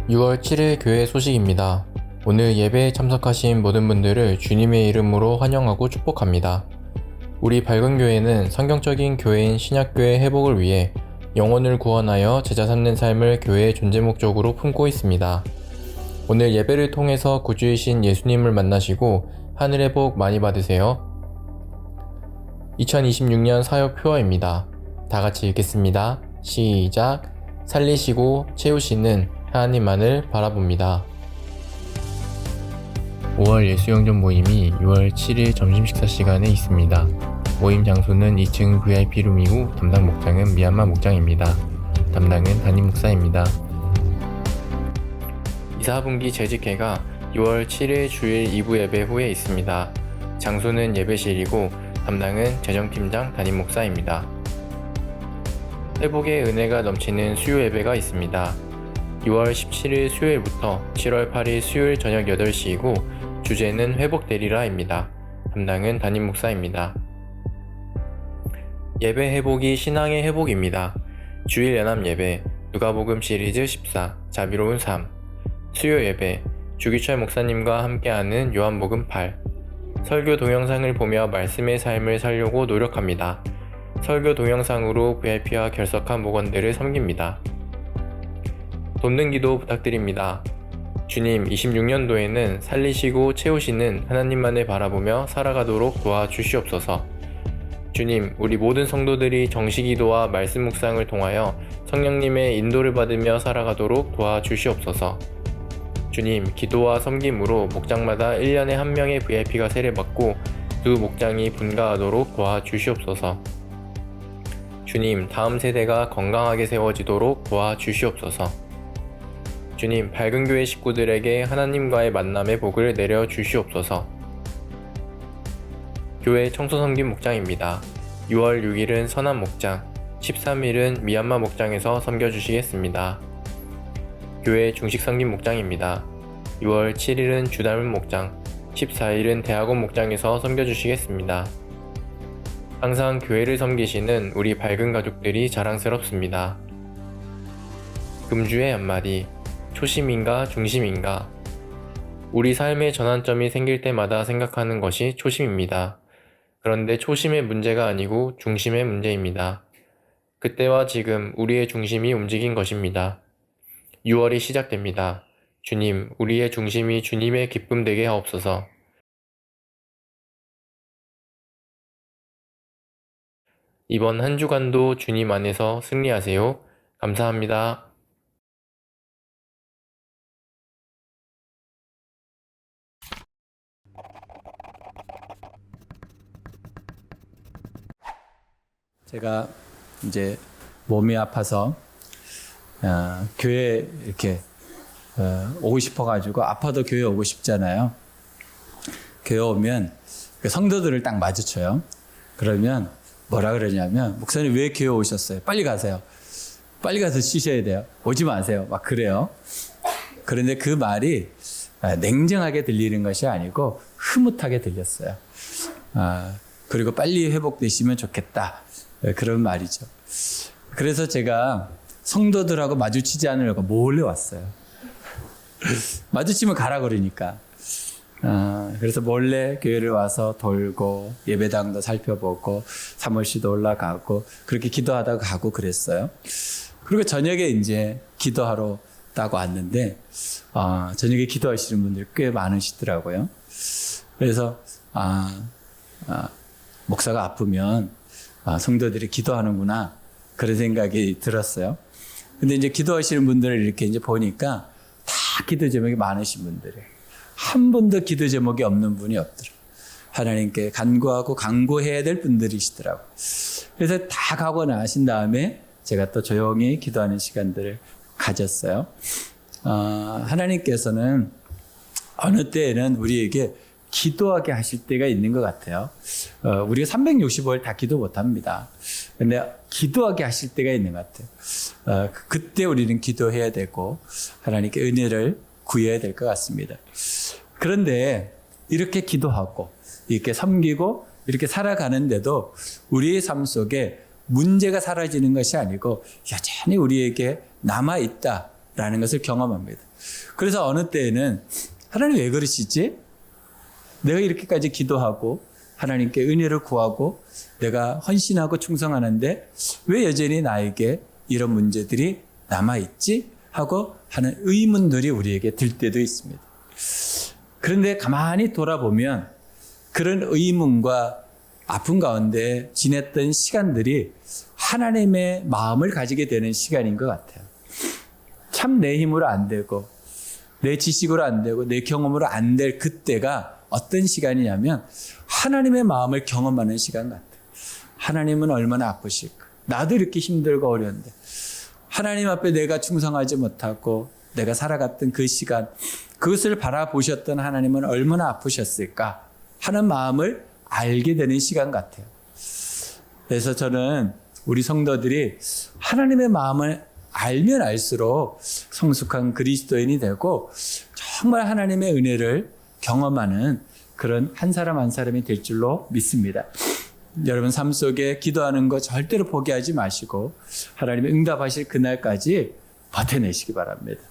6월 7일 교회 소식입니다. 오늘 예배에 참석하신 모든 분들을 주님의 이름으로 환영하고 축복합니다. 우리 밝은 교회는 성경적인 교회인 신약교회 회복을 위해 영혼을 구원하여 제자 삼는 삶을 교회의 존재 목적으로 품고 있습니다. 오늘 예배를 통해서 구주이신 예수님을 만나시고 하늘의 복 많이 받으세요. 2026년 사역 표어입니다. 다 같이 읽겠습니다. 시작. 살리시고 채우시는 하나님만을 바라봅니다. 5월 예수영전 모임이 6월 7일 점심 식사 시간에 있습니다. 모임 장소는 2층 VIP룸이고 담당 목장은 미얀마 목장입니다. 담당은 담임 목사입니다. 2, 4분기 재직회가 6월 7일 주일 2부 예배 후에 있습니다. 장소는 예배실이고 담당은 재정팀장 담임 목사입니다. 회복의 은혜가 넘치는 수요 예배가 있습니다. 6월 17일 수요일부터 7월 8일 수요일 저녁 8시이고 주제는 회복되리라입니다. 담당은 담임 목사입니다. 예배 회복이 신앙의 회복입니다. 주일 연합 예배, 누가복음 시리즈 14, 자비로운 삶, 수요 예배, 주기철 목사님과 함께하는 요한복음 8, 설교 동영상을 보며 말씀의 삶을 살려고 노력합니다. 설교 동영상으로 VIP와 결석한 목원들을 섬깁니다. 돕는 기도 부탁드립니다. 주님, 26년도에는 살리시고 채우시는 하나님만을 바라보며 살아가도록 도와주시옵소서. 주님, 우리 모든 성도들이 정시기도와 말씀 묵상을 통하여 성령님의 인도를 받으며 살아가도록 도와주시옵소서. 주님, 기도와 섬김으로 목장마다 1년에 한 명의 VIP가 세례받고 두 목장이 분가하도록 도와주시옵소서. 주님, 다음 세대가 건강하게 세워지도록 도와주시옵소서. 주님, 밝은 교회 식구들에게 하나님과의 만남의 복을 내려주시옵소서. 교회 청소섬김 목장입니다. 6월 6일은 선한 목장, 13일은 미얀마 목장에서 섬겨주시겠습니다. 교회 중식 섬김 목장입니다. 6월 7일은 주닮은 목장, 14일은 대학원 목장에서 섬겨주시겠습니다. 항상 교회를 섬기시는 우리 밝은 가족들이 자랑스럽습니다. 금주의 한마디, 초심인가 중심인가? 우리 삶의 전환점이 생길 때마다 생각하는 것이 초심입니다. 그런데 초심의 문제가 아니고 중심의 문제입니다. 그때와 지금 우리의 중심이 움직인 것입니다. 6월이 시작됩니다. 주님, 우리의 중심이 주님의 기쁨 되게 하옵소서. 이번 한 주간도 주님 안에서 승리하세요. 감사합니다. 제가 이제 몸이 아파서 교회 이렇게 오고 싶어가지고 아파도 교회 오고 싶잖아요. 교회 오면 성도들을 딱 마주쳐요. 그러면 뭐라 그러냐면, 목사님 왜 교회 오셨어요? 빨리 가세요. 빨리 가서 쉬셔야 돼요. 오지 마세요. 막 그래요. 그런데 그 말이 냉정하게 들리는 것이 아니고 흐뭇하게 들렸어요. 그리고 빨리 회복되시면 좋겠다. 그런 말이죠. 그래서 제가 성도들하고 마주치지 않으려고 몰래 왔어요. 마주치면 가라 그러니까. 그래서 몰래 교회를 와서 돌고 예배당도 살펴보고 사무실도 올라가고 그렇게 기도하다가 가고 그랬어요. 그리고 저녁에 이제 기도하러 딱 왔는데 저녁에 기도하시는 분들이 꽤 많으시더라고요. 그래서 목사가 아프면 성도들이 기도하는구나 그런 생각이 들었어요. 근데 이제 기도하시는 분들을 이렇게 이제 보니까 다 기도 제목이 많으신 분들이에요. 한 분도 기도 제목이 없는 분이 없더라고요. 하나님께 간구하고 강구해야 될 분들이시더라고요. 그래서 다 가고 나신 다음에 제가 또 조용히 기도하는 시간들을 가졌어요. 하나님께서는 어느 때에는 우리에게 기도하게 하실 때가 있는 것 같아요. 우리가 365일 다 기도 못합니다. 근데 기도하게 하실 때가 있는 것 같아요. 그때 우리는 기도해야 되고 하나님께 은혜를 구해야 될 것 같습니다. 그런데 이렇게 기도하고 이렇게 섬기고 이렇게 살아가는데도 우리의 삶 속에 문제가 사라지는 것이 아니고 여전히 우리에게 남아있다라는 것을 경험합니다. 그래서 어느 때에는 하나님 왜 그러시지? 내가 이렇게까지 기도하고 하나님께 은혜를 구하고 내가 헌신하고 충성하는데 왜 여전히 나에게 이런 문제들이 남아있지? 하고 하는 의문들이 우리에게 들 때도 있습니다. 그런데 가만히 돌아보면 그런 의문과 아픔 가운데 지냈던 시간들이 하나님의 마음을 가지게 되는 시간인 것 같아요. 참 내 힘으로 안 되고 내 지식으로 안 되고 내 경험으로 안 될 그때가 어떤 시간이냐면 하나님의 마음을 경험하는 시간 같아요. 하나님은 얼마나 아프실까? 나도 이렇게 힘들고 어려운데 하나님 앞에 내가 충성하지 못하고 내가 살아갔던 그 시간, 그것을 바라보셨던 하나님은 얼마나 아프셨을까 하는 마음을 알게 되는 시간 같아요. 그래서 저는 우리 성도들이 하나님의 마음을 알면 알수록 성숙한 그리스도인이 되고 정말 하나님의 은혜를 경험하는 그런 한 사람 한 사람이 될 줄로 믿습니다. 여러분 삶 속에 기도하는 거 절대로 포기하지 마시고 하나님의 응답하실 그날까지 버텨내시기 바랍니다.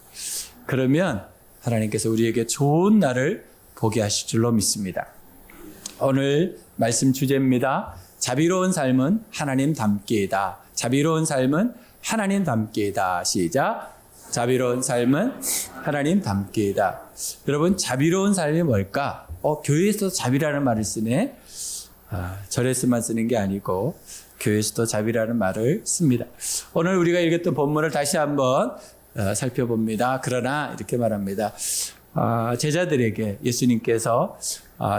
그러면 하나님께서 우리에게 좋은 날을 보게 하실 줄로 믿습니다. 오늘 말씀 주제입니다. 자비로운 삶은 하나님 닮기이다. 자비로운 삶은 하나님 닮기이다. 시작. 자비로운 삶은 하나님 닮기이다. 여러분 자비로운 삶이 뭘까? 교회에서 자비라는 말을 쓰네. 절에서만 쓰는 게 아니고 교회에서도 자비라는 말을 씁니다. 오늘 우리가 읽었던 본문을 다시 한번 살펴봅니다. 그러나 이렇게 말합니다. 제자들에게 예수님께서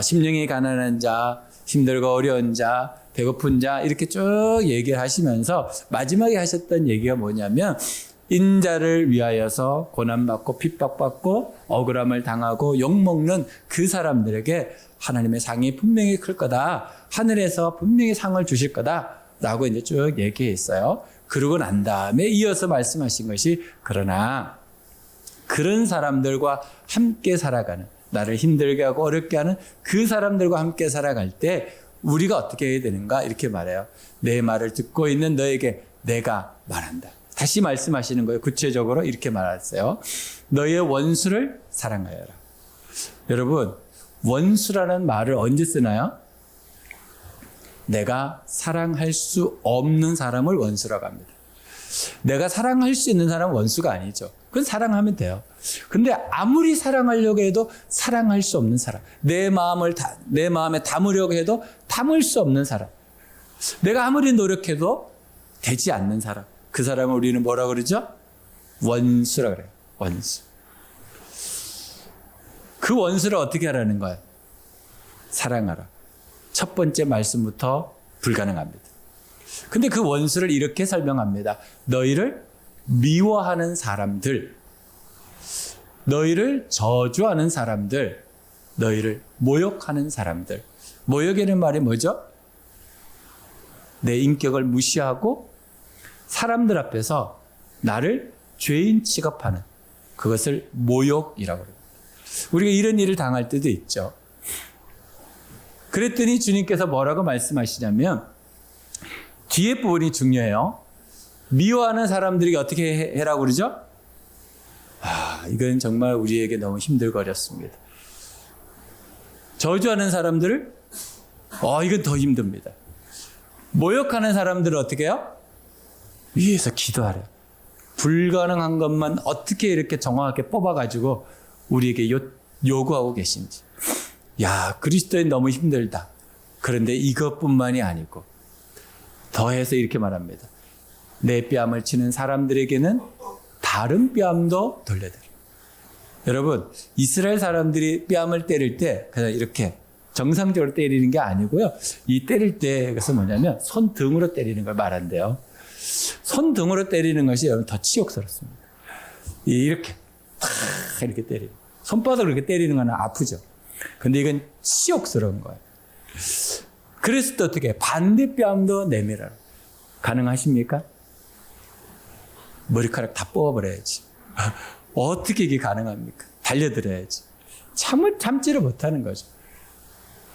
심령이 가난한 자, 힘들고 어려운 자, 배고픈 자 이렇게 쭉 얘기를 하시면서 마지막에 하셨던 얘기가 뭐냐면 인자를 위하여서 고난받고 핍박받고 억울함을 당하고 욕먹는 그 사람들에게 하나님의 상이 분명히 클 거다. 하늘에서 분명히 상을 주실 거다. 라고 이제 쭉 얘기했어요. 그러고 난 다음에 이어서 말씀하신 것이 그러나 그런 사람들과 함께 살아가는 나를 힘들게 하고 어렵게 하는 그 사람들과 함께 살아갈 때 우리가 어떻게 해야 되는가 이렇게 말해요. 내 말을 듣고 있는 너에게 내가 말한다. 다시 말씀하시는 거예요. 구체적으로 이렇게 말했어요. 너의 원수를 사랑하여라. 여러분 원수라는 말을 언제 쓰나요? 내가 사랑할 수 없는 사람을 원수라고 합니다. 내가 사랑할 수 있는 사람은 원수가 아니죠. 그건 사랑하면 돼요. 근데 아무리 사랑하려고 해도 사랑할 수 없는 사람, 내 마음에 담으려고 해도 담을 수 없는 사람, 내가 아무리 노력해도 되지 않는 사람, 그 사람을 우리는 뭐라 그러죠? 원수라 그래요. 원수. 그 원수를 어떻게 하라는 거예요? 사랑하라. 첫 번째 말씀부터 불가능합니다. 근데 그 원수를 이렇게 설명합니다. 너희를 미워하는 사람들, 너희를 저주하는 사람들, 너희를 모욕하는 사람들. 모욕이라는 말이 뭐죠? 내 인격을 무시하고 사람들 앞에서 나를 죄인 취급하는 그것을 모욕이라고 합니다. 우리가 이런 일을 당할 때도 있죠. 그랬더니 주님께서 뭐라고 말씀하시냐면 뒤에 부분이 중요해요. 미워하는 사람들에게 어떻게 해라고 그러죠? 이건 정말 우리에게 너무 힘들고 어렵습니다. 저주하는 사람들을 이건 더 힘듭니다. 모욕하는 사람들을 어떻게 해요? 위에서 기도하래요. 불가능한 것만 어떻게 이렇게 정확하게 뽑아가지고 우리에게 요구하고 계신지. 야, 그리스도인 너무 힘들다. 그런데 이것뿐만이 아니고 더해서 이렇게 말합니다. 내 뺨을 치는 사람들에게는 다른 뺨도 돌려드려. 여러분, 이스라엘 사람들이 뺨을 때릴 때 그냥 이렇게 정상적으로 때리는 게 아니고요. 이 때릴 때 그래서 뭐냐면 손등으로 때리는 걸 말한대요. 손등으로 때리는 것이 더 치욕스럽습니다. 이렇게 탁 이렇게 때리는. 손바닥으로 이렇게 때리는 건 아프죠. 근데 이건 치욕스러운 거예요. 그랬을 때 어떻게 해? 반대뺨도 내밀어라. 가능하십니까? 머리카락 다 뽑아버려야지. 어떻게 이게 가능합니까? 달려들어야지. 참지를 못하는 거죠.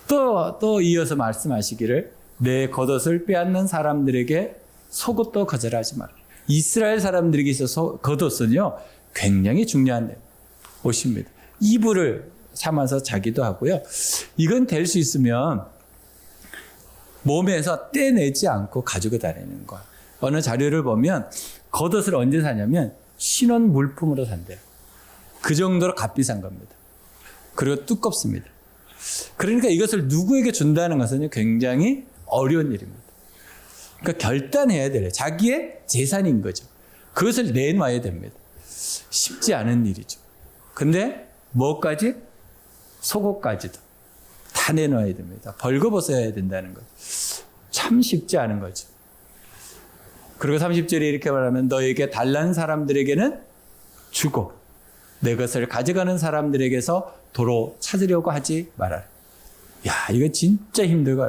또 이어서 말씀하시기를 내 겉옷을 빼앗는 사람들에게 속옷도 거절하지 마라. 이스라엘 사람들에게 있어서 겉옷은요 굉장히 중요한데 오십니다. 이불을 삼아서 자기도 하고요. 이건 될 수 있으면 몸에서 떼내지 않고 가지고 다니는 거야. 어느 자료를 보면 겉옷을 언제 사냐면 신혼 물품으로 산대요. 그 정도로 값비싼 겁니다. 그리고 두껍습니다. 그러니까 이것을 누구에게 준다는 것은 굉장히 어려운 일입니다. 그러니까 결단해야 돼요. 자기의 재산인 거죠. 그것을 내놔야 됩니다. 쉽지 않은 일이죠. 근데 뭐까지? 속옷까지도 다 내놔야 됩니다. 벌거벗어야 된다는 것. 참 쉽지 않은 거죠. 그리고 30절에 이렇게 말하면 너에게 달라는 사람들에게는 주고 내 것을 가져가는 사람들에게서 도로 찾으려고 하지 말아라. 야, 이거 진짜 힘들고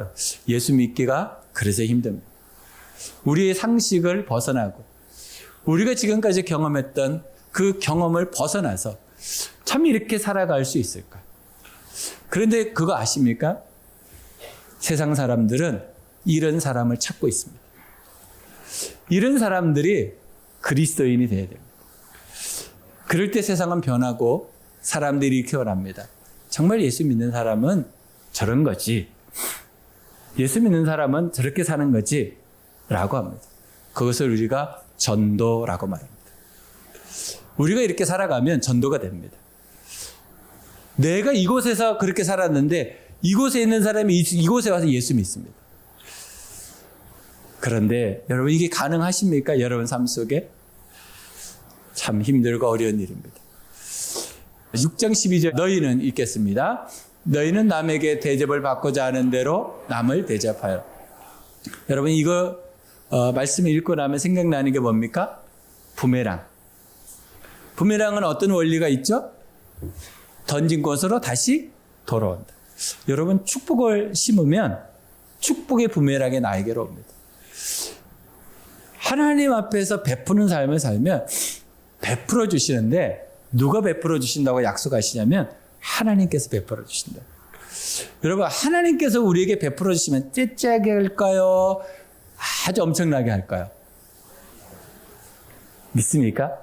예수 믿기가 그래서 힘듭니다. 우리의 상식을 벗어나고 우리가 지금까지 경험했던 그 경험을 벗어나서 참 이렇게 살아갈 수 있을까? 그런데 그거 아십니까? 세상 사람들은 이런 사람을 찾고 있습니다. 이런 사람들이 그리스도인이 돼야 됩니다. 그럴 때 세상은 변하고 사람들이 이렇게 원합니다. 정말 예수 믿는 사람은 저런 거지. 예수 믿는 사람은 저렇게 사는 거지. 라고 합니다. 그것을 우리가 전도라고 말합니다. 우리가 이렇게 살아가면 전도가 됩니다. 내가 이곳에서 그렇게 살았는데 이곳에 있는 사람이 이곳에 와서 예수 믿습니다. 그런데 여러분 이게 가능하십니까? 여러분 삶 속에? 참 힘들고 어려운 일입니다. 6장 12절 너희는 읽겠습니다. 너희는 남에게 대접을 받고자 하는 대로 남을 대접하여. 여러분 이거 말씀을 읽고 나면 생각나는 게 뭡니까? 부메랑. 부메랑은 어떤 원리가 있죠? 던진 곳으로 다시 돌아온다. 여러분 축복을 심으면 축복의 부메랑이 나에게로 옵니다. 하나님 앞에서 베푸는 삶을 살면 베풀어 주시는데 누가 베풀어 주신다고 약속하시냐면 하나님께서 베풀어 주신다. 여러분 하나님께서 우리에게 베풀어 주시면 째째하게 할까요? 아주 엄청나게 할까요? 믿습니까?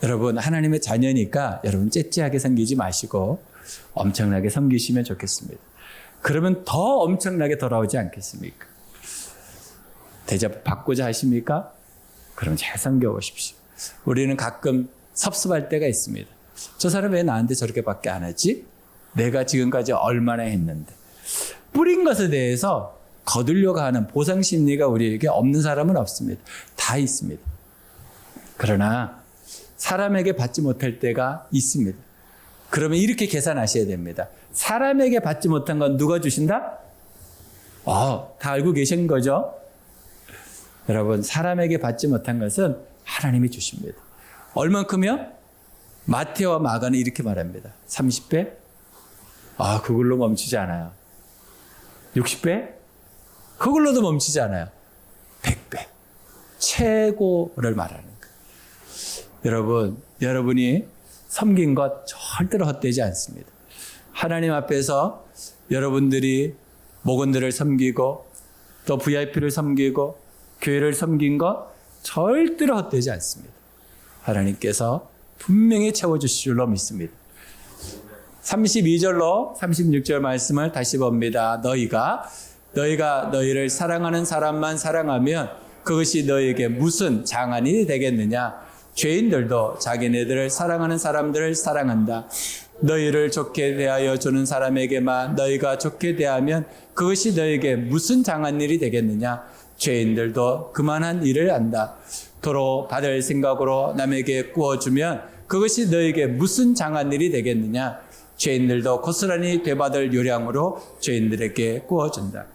여러분 하나님의 자녀니까 여러분 째째하게 섬기지 마시고 엄청나게 섬기시면 좋겠습니다. 그러면 더 엄청나게 돌아오지 않겠습니까? 대접 받고자 하십니까? 그럼 잘 섬겨보십시오. 우리는 가끔 섭섭할 때가 있습니다. 저 사람 왜 나한테 저렇게밖에 안 하지? 내가 지금까지 얼마나 했는데. 뿌린 것에 대해서 거두려고 하는 보상 심리가 우리에게 없는 사람은 없습니다. 다 있습니다. 그러나 사람에게 받지 못할 때가 있습니다. 그러면 이렇게 계산하셔야 됩니다. 사람에게 받지 못한 건 누가 주신다? 다 알고 계신 거죠? 여러분 사람에게 받지 못한 것은 하나님이 주십니다. 얼만큼이요? 마태와 마가는 이렇게 말합니다. 30배? 그걸로 멈추지 않아요. 60배? 그걸로도 멈추지 않아요. 100배. 최고를 말하는 거예요. 여러분, 여러분이 섬긴 것 절대로 헛되지 않습니다. 하나님 앞에서 여러분들이 목원들을 섬기고 또 VIP를 섬기고 교회를 섬긴 것 절대로 헛되지 않습니다. 하나님께서 분명히 채워주실 줄로 믿습니다. 32절로 36절 말씀을 다시 봅니다. 너희가 너희를 사랑하는 사람만 사랑하면 그것이 너희에게 무슨 장한이 되겠느냐? 죄인들도 자기네들을 사랑하는 사람들을 사랑한다. 너희를 좋게 대하여 주는 사람에게만 너희가 좋게 대하면 그것이 너희에게 무슨 장한 일이 되겠느냐? 죄인들도 그만한 일을 한다. 도로 받을 생각으로 남에게 구워주면 그것이 너희에게 무슨 장한 일이 되겠느냐? 죄인들도 고스란히 되받을 요량으로 죄인들에게 구워준다.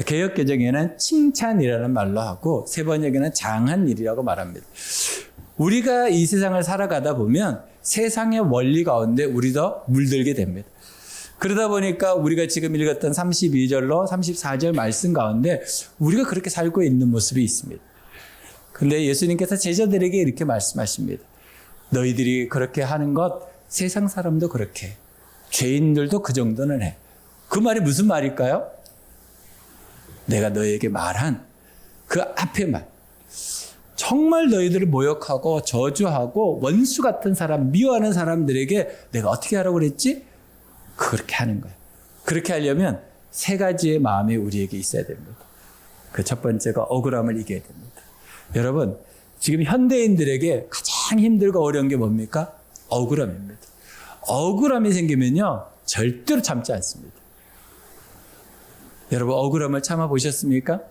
개역개정에는 칭찬이라는 말로 하고 세번역에는 장한 일이라고 말합니다. 우리가 이 세상을 살아가다 보면 세상의 원리 가운데 우리도 물들게 됩니다. 그러다 보니까 우리가 지금 읽었던 32절로 34절 말씀 가운데 우리가 그렇게 살고 있는 모습이 있습니다. 근데 예수님께서 제자들에게 이렇게 말씀하십니다. 너희들이 그렇게 하는 것 세상 사람도 그렇게 해. 죄인들도 그 정도는 해. 그 말이 무슨 말일까요? 내가 너희에게 말한 그 앞에 말. 정말 너희들을 모욕하고 저주하고 원수 같은 사람, 미워하는 사람들에게 내가 어떻게 하라고 그랬지? 그렇게 하는 거예요. 그렇게 하려면 세 가지의 마음이 우리에게 있어야 됩니다. 그 첫 번째가 억울함을 이겨야 됩니다. 여러분, 지금 현대인들에게 가장 힘들고 어려운 게 뭡니까? 억울함입니다. 억울함이 생기면요, 절대로 참지 않습니다. 여러분, 억울함을 참아 보셨습니까?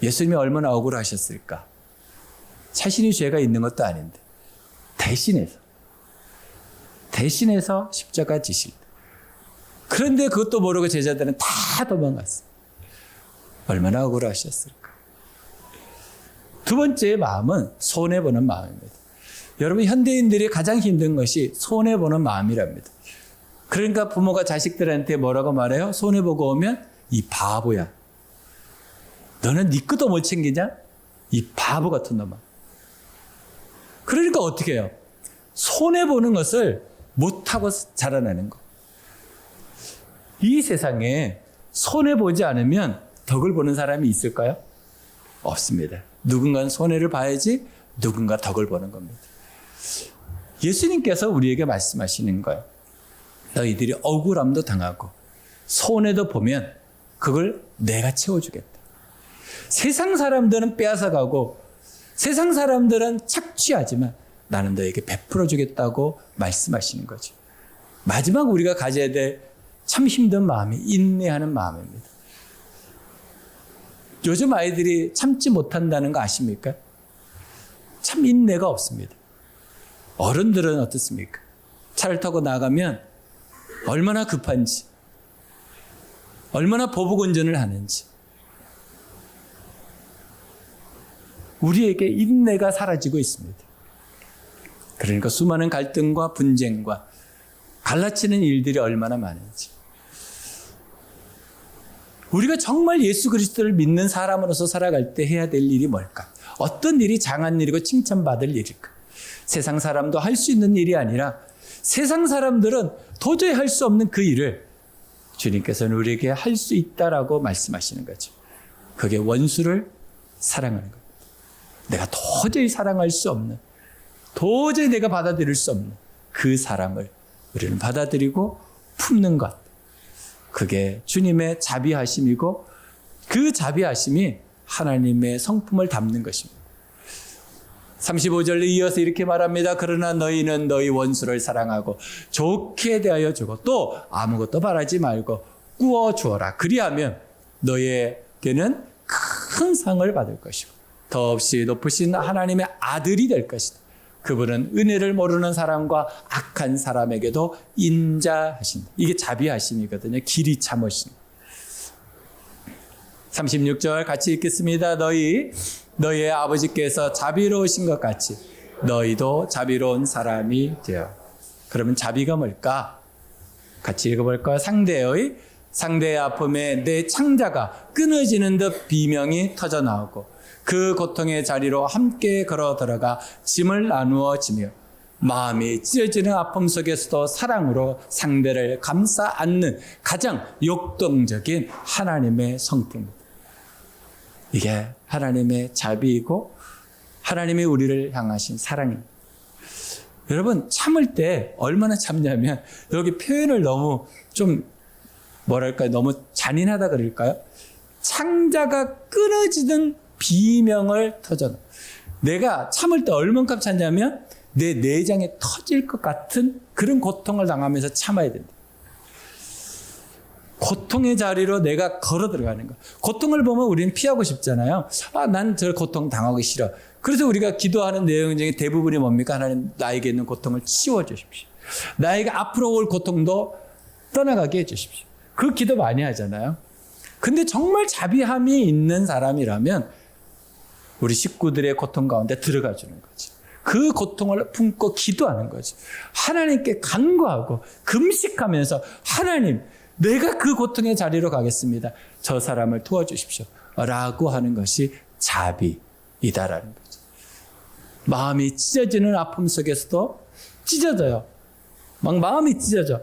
예수님이 얼마나 억울하셨을까? 자신이 죄가 있는 것도 아닌데 대신해서 십자가 지실 때. 그런데 그것도 모르고 제자들은 다 도망갔어요. 얼마나 억울하셨을까? 두 번째 마음은 손해보는 마음입니다. 여러분, 현대인들이 가장 힘든 것이 손해보는 마음이랍니다. 그러니까 부모가 자식들한테 뭐라고 말해요? 손해보고 오면 이 바보야. 너는 네 것도 못 챙기냐? 이 바보 같은 놈아. 그러니까 어떻게 해요? 손해보는 것을 못하고 자라나는 거. 이 세상에 손해보지 않으면 덕을 보는 사람이 있을까요? 없습니다. 누군가는 손해를 봐야지 누군가 덕을 보는 겁니다. 예수님께서 우리에게 말씀하시는 거예요. 너희들이 억울함도 당하고 손해도 보면 그걸 내가 채워주겠다. 세상 사람들은 빼앗아가고 세상 사람들은 착취하지만 나는 너에게 베풀어 주겠다고 말씀하시는 거죠. 마지막 우리가 가져야 될 참 힘든 마음이 인내하는 마음입니다. 요즘 아이들이 참지 못한다는 거 아십니까? 참 인내가 없습니다. 어른들은 어떻습니까? 차를 타고 나가면 얼마나 급한지, 얼마나 보복 운전을 하는지. 우리에게 인내가 사라지고 있습니다. 그러니까 수많은 갈등과 분쟁과 갈라치는 일들이 얼마나 많은지. 우리가 정말 예수 그리스도를 믿는 사람으로서 살아갈 때 해야 될 일이 뭘까? 어떤 일이 장한 일이고 칭찬받을 일일까? 세상 사람도 할 수 있는 일이 아니라 세상 사람들은 도저히 할 수 없는 그 일을 주님께서는 우리에게 할 수 있다라고 말씀하시는 거죠. 그게 원수를 사랑하는 거예요. 내가 도저히 사랑할 수 없는, 도저히 내가 받아들일 수 없는 그 사랑을 우리는 받아들이고 품는 것. 그게 주님의 자비하심이고 그 자비하심이 하나님의 성품을 담는 것입니다. 35절에 이어서 이렇게 말합니다. 그러나 너희는 너희 원수를 사랑하고 좋게 대하여 주고 또 아무것도 바라지 말고 꾸어 주어라. 그리하면 너희에게는 큰 상을 받을 것이고 더없이 높으신 하나님의 아들이 될 것이다. 그분은 은혜를 모르는 사람과 악한 사람에게도 인자하신다. 이게 자비하심이거든요. 길이 참으신. 36절 같이 읽겠습니다. 너희의 아버지께서 자비로우신 것 같이 너희도 자비로운 사람이 되어. 그러면 자비가 뭘까? 같이 읽어볼까요? 상대의 아픔에 내 창자가 끊어지는 듯 비명이 터져 나오고 그 고통의 자리로 함께 걸어 들어가 짐을 나누어 지며 마음이 찢어지는 아픔 속에서도 사랑으로 상대를 감싸 안는 가장 역동적인 하나님의 성품입니다. 이게 하나님의 자비이고 하나님이 우리를 향하신 사랑입니다. 여러분, 참을 때 얼마나 참냐면 여기 표현을 너무 좀 너무 잔인하다 그럴까요? 창자가 끊어지는 비명을 터져. 내가 참을 때 얼만큼 참냐면 내 내장에 터질 것 같은 그런 고통을 당하면서 참아야 된다. 고통의 자리로 내가 걸어 들어가는 거. 고통을 보면 우리는 피하고 싶잖아요. 난 저 고통 당하기 싫어. 그래서 우리가 기도하는 내용 중에 대부분이 뭡니까? 하나님, 나에게 있는 고통을 치워 주십시오. 나에게 앞으로 올 고통도 떠나가게 해 주십시오. 그 기도 많이 하잖아요. 근데 정말 자비함이 있는 사람이라면 우리 식구들의 고통 가운데 들어가 주는 거지. 그 고통을 품고 기도하는 거지. 하나님께 간구하고 금식하면서 하나님, 내가 그 고통의 자리로 가겠습니다. 저 사람을 도와주십시오. 라고 하는 것이 자비이다라는 거죠. 마음이 찢어지는 아픔 속에서도 찢어져요. 막 마음이 찢어져.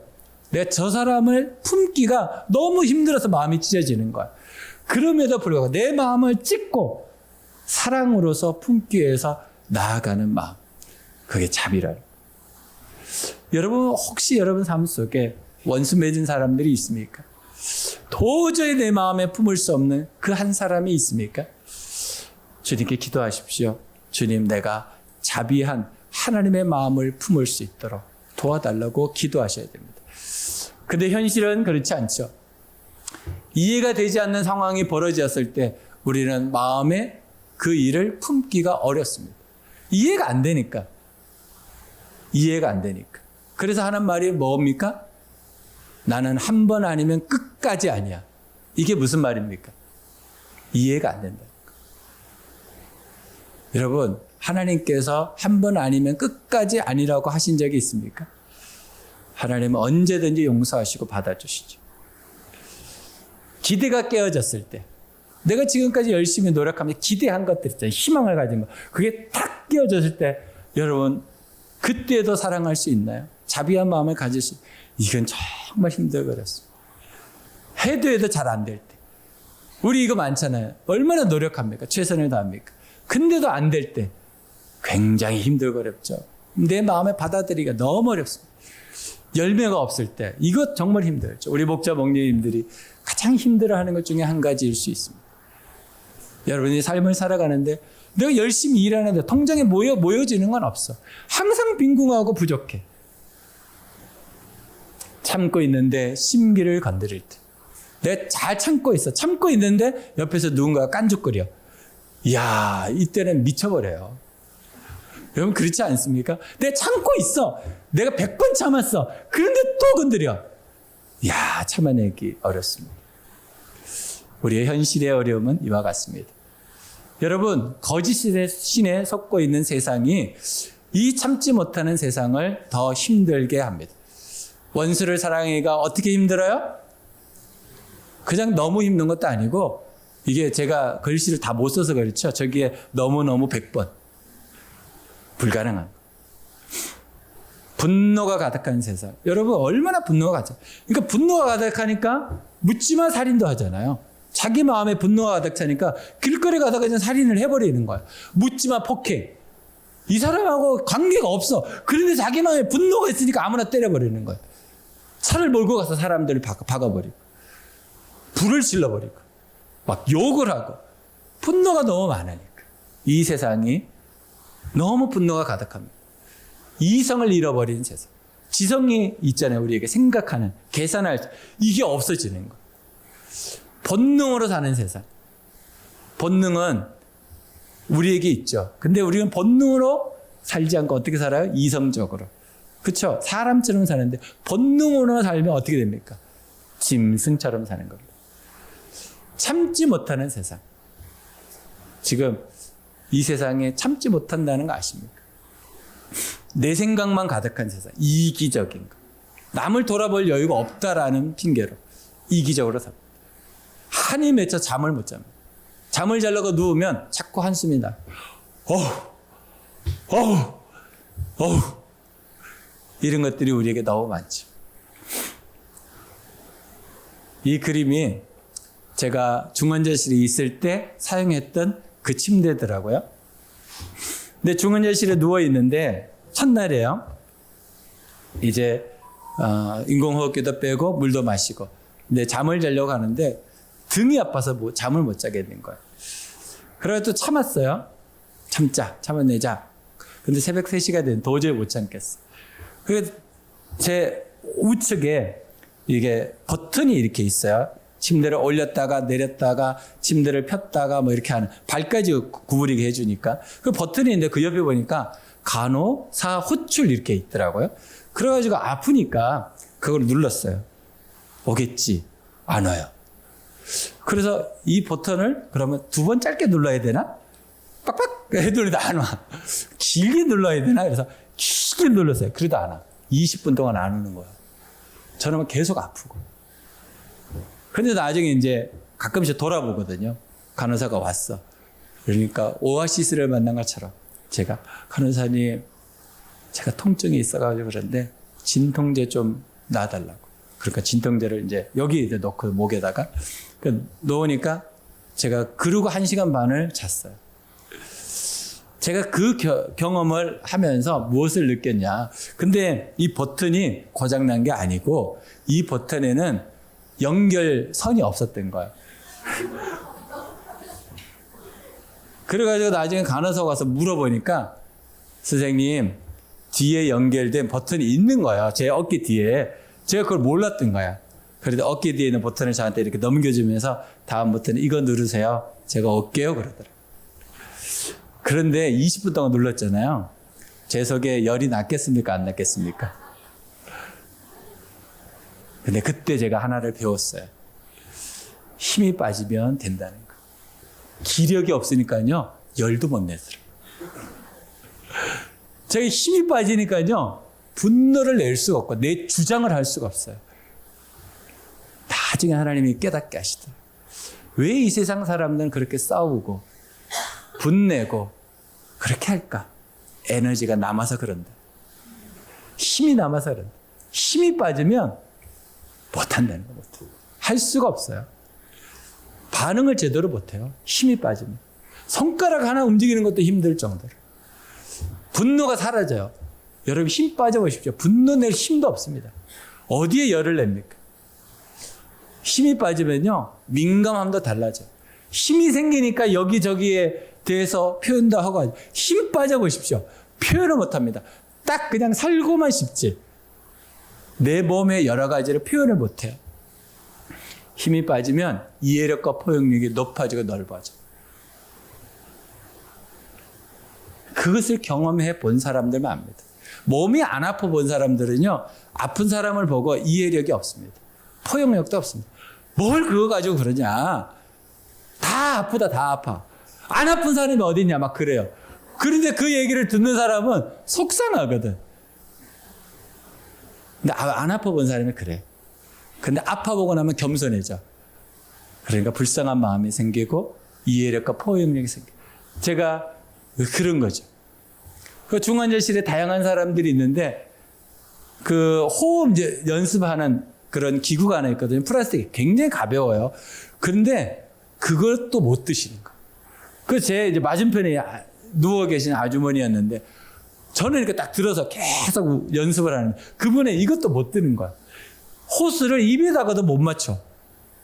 내가 저 사람을 품기가 너무 힘들어서 마음이 찢어지는 거야. 그럼에도 불구하고 내 마음을 찢고 사랑으로서 품기 위해서 나아가는 마음. 그게 자비라는. 여러분 혹시 여러분 삶 속에 원수 맺은 사람들이 있습니까? 도저히 내 마음에 품을 수 없는 그 한 사람이 있습니까? 주님께 기도하십시오. 주님, 내가 자비한 하나님의 마음을 품을 수 있도록 도와달라고 기도하셔야 됩니다. 근데 현실은 그렇지 않죠. 이해가 되지 않는 상황이 벌어졌을 때 우리는 마음에 그 일을 품기가 어렵습니다. 이해가 안 되니까. 이해가 안 되니까. 그래서 하는 말이 뭡니까? 나는 한 번 아니면 끝까지 아니야. 이게 무슨 말입니까? 이해가 안 된다. 여러분, 하나님께서 한 번 아니면 끝까지 아니라고 하신 적이 있습니까? 하나님은 언제든지 용서하시고 받아주시죠. 기대가 깨어졌을 때, 내가 지금까지 열심히 노력하면서 기대한 것들 있잖아요. 희망을 가진 거. 그게 탁 깨어졌을 때, 여러분, 그때도 사랑할 수 있나요? 자비한 마음을 가질 수, 이건 정말 힘들고 어렵습니다. 해도 잘 안 될 때. 우리 이거 많잖아요. 얼마나 노력합니까? 최선을 다합니까? 근데도 안 될 때 굉장히 힘들고 어렵죠. 내 마음에 받아들이기가 너무 어렵습니다. 열매가 없을 때 이것 정말 힘들죠. 우리 목자 목녀님들이 가장 힘들어하는 것 중에 한 가지일 수 있습니다. 여러분이 삶을 살아가는데 내가 열심히 일하는데 통장에 모여지는 건 없어. 항상 빈궁하고 부족해. 참고 있는데 심기를 건드릴 때, 내가 잘 참고 있어. 참고 있는데 옆에서 누군가가 깐죽거려. 이야, 이때는 미쳐버려요. 여러분 그렇지 않습니까? 내가 참고 있어. 내가 100번 참았어. 그런데 또 건드려. 이야, 참아내기 어렵습니다. 우리의 현실의 어려움은 이와 같습니다. 여러분, 거짓의 신에 속고 있는 세상이 이 참지 못하는 세상을 더 힘들게 합니다. 원수를 사랑하기가 어떻게 힘들어요? 그냥 너무 힘든 것도 아니고, 이게 제가 글씨를 다 못 써서 그렇죠. 저기에 너무너무 100번. 불가능한. 분노가 가득한 세상. 여러분, 얼마나 분노가 가득. 그러니까 분노가 가득하니까 묻지마 살인도 하잖아요. 자기 마음에 분노가 가득 차니까 길거리 가다가 그냥 살인을 해버리는 거야. 묻지마 폭행. 이 사람하고 관계가 없어. 그런데 자기 마음에 분노가 있으니까 아무나 때려버리는 거야. 차를 몰고 가서 사람들을 박아버리고, 불을 질러버리고, 막 욕을 하고, 분노가 너무 많으니까. 이 세상이 너무 분노가 가득합니다. 이성을 잃어버린 세상. 지성이 있잖아요. 우리에게 생각하는, 계산할, 이게 없어지는 거. 본능으로 사는 세상. 본능은 우리에게 있죠. 근데 우리는 본능으로 살지 않고 어떻게 살아요? 이성적으로. 그렇죠? 사람처럼 사는데 본능으로 살면 어떻게 됩니까? 짐승처럼 사는 겁니다. 참지 못하는 세상. 지금 이 세상에 참지 못한다는 거 아십니까? 내 생각만 가득한 세상. 이기적인 거. 남을 돌아볼 여유가 없다라는 핑계로 이기적으로 삽니다. 한이 맺혀 잠을 못 잡니다. 잠을 자려고 누우면 자꾸 한숨이 나요. 이런 것들이 우리에게 너무 많죠. 이 그림이 제가 중환자실에 있을 때 사용했던 그 침대더라고요. 근데 중환자실에 누워 있는데 첫날이에요. 이제 인공호흡기도 빼고 물도 마시고, 근데 잠을 자려고 하는데 등이 아파서 잠을 못 자게 된 거예요. 그래서 또 참았어요. 참아내자. 근데 새벽 3시가 된 도저히 못 참겠어. 그래서 제 우측에 이게 버튼이 이렇게 있어요. 침대를 올렸다가 내렸다가 침대를 폈다가 뭐 이렇게 하는, 발까지 구부리게 해주니까 그 버튼이 있는데 그 옆에 보니까 간호사 호출 이렇게 있더라고요. 그래가지고 아프니까 그걸 눌렀어요. 오겠지? 안 와요. 그래서 이 버튼을 그러면 2번 짧게 눌러야 되나? 빡빡 해도 안 와. 길게 눌러야 되나? 그래서 길게 눌렀어요. 그래도 안 와. 20분 동안 안 오는 거예요. 저는 계속 아프고. 근데 나중에 이제 가끔씩 돌아보거든요. 간호사가 왔어. 그러니까 오아시스를 만난 것처럼 제가, 간호사님, 제가 통증이 있어가지고 그런데 진통제 좀 놔달라고. 그러니까 진통제를 이제 여기 이제 넣고 목에다가 놓으니까 제가 그러고 1시간 반을 잤어요. 제가 그 경험을 하면서 무엇을 느꼈냐. 근데 이 버튼이 고장난 게 아니고 이 버튼에는 연결선이 없었던 거예요. 그래가지고 나중에 간호사 가서 물어보니까 선생님 뒤에 연결된 버튼이 있는 거예요. 제 어깨 뒤에. 제가 그걸 몰랐던 거야. 그래도 어깨 뒤에 있는 버튼을 저한테 이렇게 넘겨주면서 다음 버튼 이거 누르세요. 제가 올게요 그러더라고요. 그런데 20분 동안 눌렀잖아요. 제 속에 열이 났겠습니까? 안 났겠습니까? 근데 그때 제가 하나를 배웠어요. 힘이 빠지면 된다는 거. 기력이 없으니까요. 열도 못 내더라고요. 제가 힘이 빠지니까요. 분노를 낼 수가 없고 내 주장을 할 수가 없어요. 나중에 하나님이 깨닫게 하시더라고요. 왜 이 세상 사람들은 그렇게 싸우고 분내고 그렇게 할까? 에너지가 남아서 그런다. 힘이 남아서 그런다. 힘이 빠지면 못한다는 거 못해요. 할 수가 없어요. 반응을 제대로 못해요. 힘이 빠지면. 손가락 하나 움직이는 것도 힘들 정도로. 분노가 사라져요. 여러분 힘 빠져보십시오. 분노 낼 힘도 없습니다. 어디에 열을 냅니까? 힘이 빠지면요. 민감함도 달라져요. 힘이 생기니까 여기저기에 대해서 표현도 하고 힘 빠져보십시오. 표현을 못합니다. 딱 그냥 살고만 싶지. 내 몸의 여러 가지를 표현을 못해요. 힘이 빠지면 이해력과 포용력이 높아지고 넓어져. 그것을 경험해 본 사람들만 압니다. 몸이 안 아파 본 사람들은요. 아픈 사람을 보고 이해력이 없습니다. 포용력도 없습니다. 뭘 그거 가지고 그러냐. 다 아프다 다 아파. 안 아픈 사람이 어디 있냐 막 그래요. 그런데 그 얘기를 듣는 사람은 속상하거든. 근데 안 아파 본 사람이 그래. 근데 아파 보고 나면 겸손해져. 그러니까 불쌍한 마음이 생기고 이해력과 포용력이 생겨. 제가 그런 거죠. 그 중환자실에 다양한 사람들이 있는데 그 호흡 이제 연습하는 그런 기구가 하나 있거든요. 플라스틱이 굉장히 가벼워요. 그런데 그것도 못 드시는 거예요. 그 제 이제 맞은편에 누워 계신 아주머니였는데 저는 이렇게 딱 들어서 계속 연습을 하는데 그분은 이것도 못 드는 거야. 호스를 입에다가도 못 맞춰.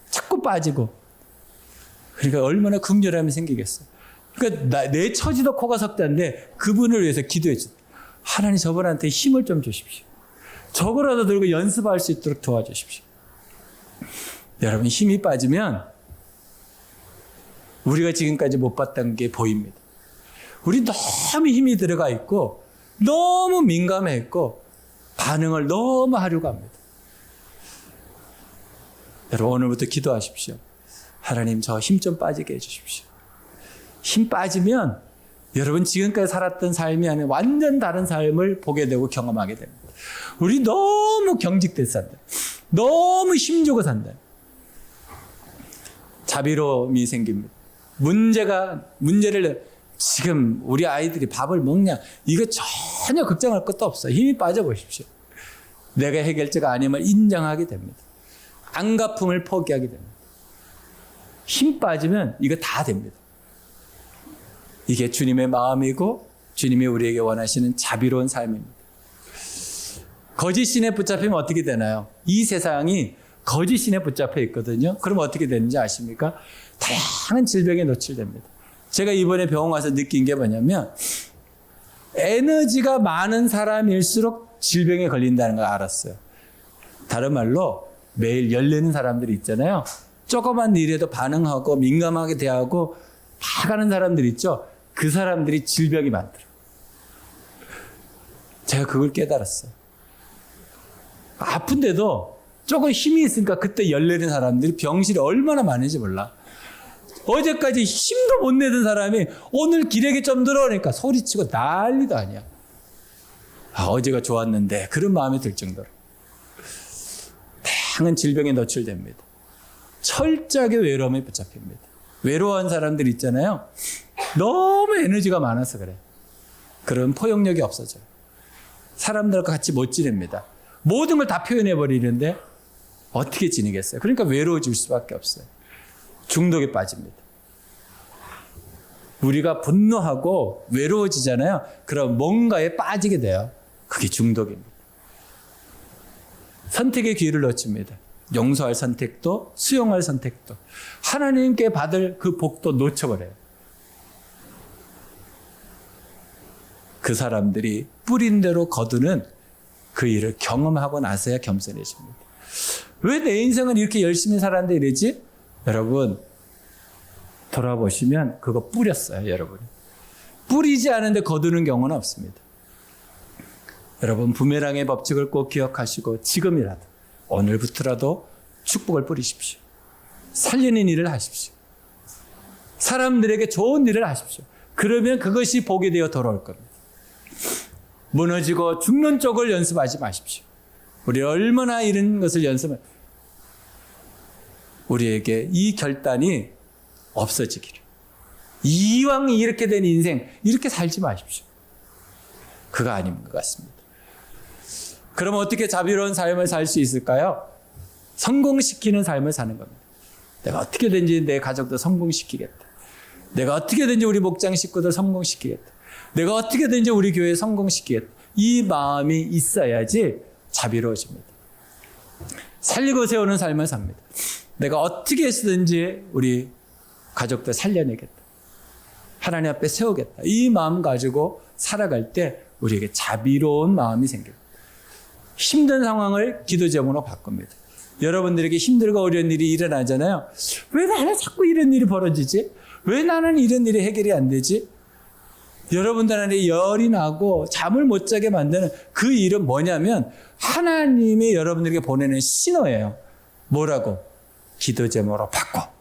자꾸 빠지고. 그러니까 얼마나 긍휼함이 생기겠어. 그러니까 내 처지도 코가 석자인데 그분을 위해서 기도해 줘. 하나님 저분한테 힘을 좀 주십시오. 저거라도 들고 연습할 수 있도록 도와주십시오. 여러분 힘이 빠지면 우리가 지금까지 못 봤던 게 보입니다. 우리 너무 힘이 들어가 있고 너무 민감해 있고 반응을 너무 하려고 합니다. 여러분 오늘부터 기도하십시오. 하나님 저 힘 좀 빠지게 해주십시오. 힘 빠지면 여러분 지금까지 살았던 삶이 아니라 완전 다른 삶을 보게 되고 경험하게 됩니다. 우리 너무 경직돼서 산다. 너무 힘주고 산다. 자비로움이 생깁니다. 문제를 지금 우리 아이들이 밥을 먹냐 이거 전혀 걱정할 것도 없어요. 힘이 빠져보십시오. 내가 해결자가 아님을 인정하게 됩니다. 안갚음을 포기하게 됩니다. 힘 빠지면 이거 다 됩니다. 이게 주님의 마음이고 주님이 우리에게 원하시는 자비로운 삶입니다. 거짓 신에 붙잡히면 어떻게 되나요? 이 세상이 거짓 신에 붙잡혀 있거든요. 그럼 어떻게 되는지 아십니까? 다양한 질병에 노출됩니다. 제가 이번에 병원 가서 느낀 게 뭐냐면 에너지가 많은 사람일수록 질병에 걸린다는 걸 알았어요. 다른 말로 매일 열내는 사람들이 있잖아요. 조그만 일에도 반응하고 민감하게 대하고 다 가는 사람들 있죠. 그 사람들이 질병이 많더라고요. 제가 그걸 깨달았어요. 아픈데도 조금 힘이 있으니까 그때 열내는 사람들이 병실이 얼마나 많은지 몰라. 어제까지 힘도 못 내던 사람이 오늘 기력이 좀 들어오니까 소리치고 난리도 아니야. 어제가 좋았는데 그런 마음이 들 정도로. 다양한 질병에 노출됩니다. 철저하게 외로움에 붙잡힙니다. 외로워한 사람들 있잖아요. 너무 에너지가 많아서 그래. 그런 포용력이 없어져요. 사람들과 같이 못 지냅니다. 모든 걸 다 표현해버리는데 어떻게 지내겠어요? 그러니까 외로워질 수밖에 없어요. 중독에 빠집니다. 우리가 분노하고 외로워지잖아요. 그럼 뭔가에 빠지게 돼요. 그게 중독입니다. 선택의 기회를 놓칩니다. 용서할 선택도 수용할 선택도 하나님께 받을 그 복도 놓쳐버려요. 그 사람들이 뿌린 대로 거두는 그 일을 경험하고 나서야 겸손해집니다. 왜 내 인생은 이렇게 열심히 살았는데 이러지? 여러분 돌아보시면 그거 뿌렸어요. 여러분 뿌리지 않은데 거두는 경우는 없습니다. 여러분 부메랑의 법칙을 꼭 기억하시고 지금이라도 오늘부터라도 축복을 뿌리십시오. 살리는 일을 하십시오. 사람들에게 좋은 일을 하십시오. 그러면 그것이 복이 되어 돌아올 겁니다. 무너지고 죽는 쪽을 연습하지 마십시오. 우리 얼마나 이런 것을 연습을 우리에게 이 결단이 없어지기를. 이왕 이렇게 된 인생 이렇게 살지 마십시오. 그거 아닌 것 같습니다. 그럼 어떻게 자비로운 삶을 살 수 있을까요? 성공시키는 삶을 사는 겁니다. 내가 어떻게든지 내 가족도 성공시키겠다. 내가 어떻게든지 우리 목장 식구들 성공시키겠다. 내가 어떻게든지 우리 교회 성공시키겠다. 이 마음이 있어야지 자비로워집니다. 살리고 세우는 삶을 삽니다. 내가 어떻게 해서든지 우리 가족들 살려내겠다. 하나님 앞에 세우겠다. 이 마음 가지고 살아갈 때 우리에게 자비로운 마음이 생깁니다. 힘든 상황을 기도 제목으로 바꿉니다. 여러분들에게 힘들고 어려운 일이 일어나잖아요. 왜 나는 자꾸 이런 일이 벌어지지? 왜 나는 이런 일이 해결이 안 되지? 여러분들한테 열이 나고 잠을 못 자게 만드는 그 일은 뭐냐면 하나님이 여러분들에게 보내는 신호예요. 뭐라고? 기도 제목으로 바꿔.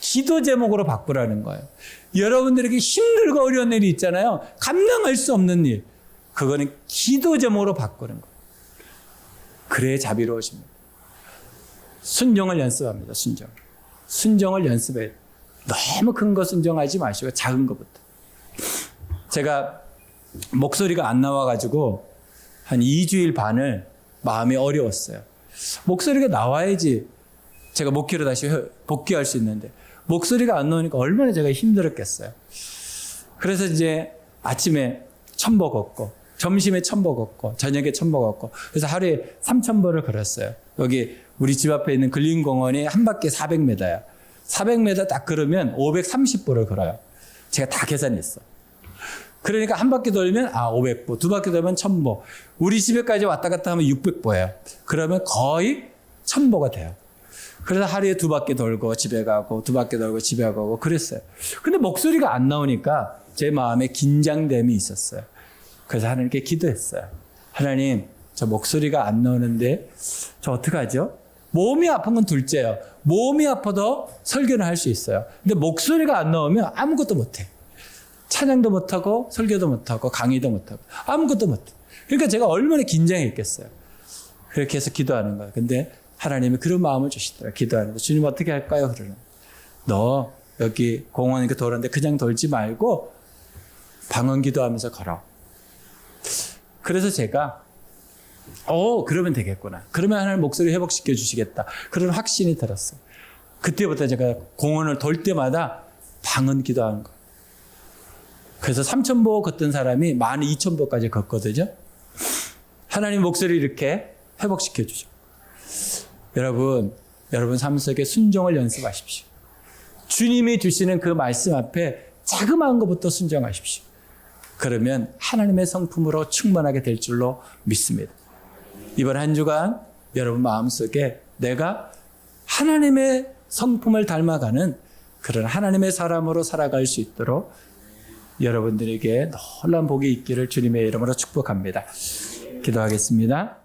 기도 제목으로 바꾸라는 거예요. 여러분들에게 힘들고 어려운 일이 있잖아요. 감당할 수 없는 일. 그거는 기도 제목으로 바꾸는 거예요. 그래야 자비로워집니다. 순종을 연습합니다. 순종을 연습해요. 너무 큰 거 순종하지 마시고 작은 것부터. 제가 목소리가 안 나와가지고 한 2주일 반을 마음이 어려웠어요. 목소리가 나와야지 제가 목회로 다시 복귀할 수 있는데 목소리가 안 나오니까 얼마나 제가 힘들었겠어요. 그래서 이제 아침에 1000보 걷고 점심에 1000보 걷고 저녁에 1000보 걷고 그래서 하루에 3000보를 걸었어요. 여기 우리 집 앞에 있는 근린공원이 한 바퀴 400m야. 400m 딱 걸으면 530보를 걸어요. 제가 다 계산했어. 그러니까 한 바퀴 돌면 500보, 두 바퀴 돌면 1000보. 우리 집에까지 왔다 갔다 하면 600보예요. 그러면 거의 1000보가 돼요. 그래서 하루에 두 바퀴 돌고 집에 가고 두 바퀴 돌고 집에 가고 그랬어요. 근데 목소리가 안 나오니까 제 마음에 긴장됨이 있었어요. 그래서 하나님께 기도했어요. 하나님, 저 목소리가 안 나오는데 저 어떡하죠? 몸이 아픈 건 둘째예요. 몸이 아파도 설교는 할 수 있어요. 근데 목소리가 안 나오면 아무것도 못해. 찬양도 못하고 설교도 못하고 강의도 못하고 아무것도 못해. 그러니까 제가 얼마나 긴장했겠어요. 그렇게 해서 기도하는 거예요. 근데 하나님이 그런 마음을 주시더라고요. 기도하는데 주님 어떻게 할까요? 그러는 너 여기 공원 이렇게 돌았는데 그냥 돌지 말고 방언 기도하면서 걸어. 그래서 제가 그러면 되겠구나. 그러면 하나님 목소리 회복시켜 주시겠다. 그런 확신이 들었어요. 그때부터 제가 공원을 돌 때마다 방언 기도하는 거예요. 그래서 3000보 걷던 사람이 12000보까지 걷거든요. 하나님 목소리 이렇게 회복시켜 주죠. 여러분 삶 속에 순종을 연습하십시오. 주님이 주시는 그 말씀 앞에 자그마한 것부터 순종하십시오. 그러면 하나님의 성품으로 충만하게 될 줄로 믿습니다. 이번 한 주간 여러분 마음속에 내가 하나님의 성품을 닮아가는 그런 하나님의 사람으로 살아갈 수 있도록 여러분들에게 놀라운 복이 있기를 주님의 이름으로 축복합니다. 기도하겠습니다.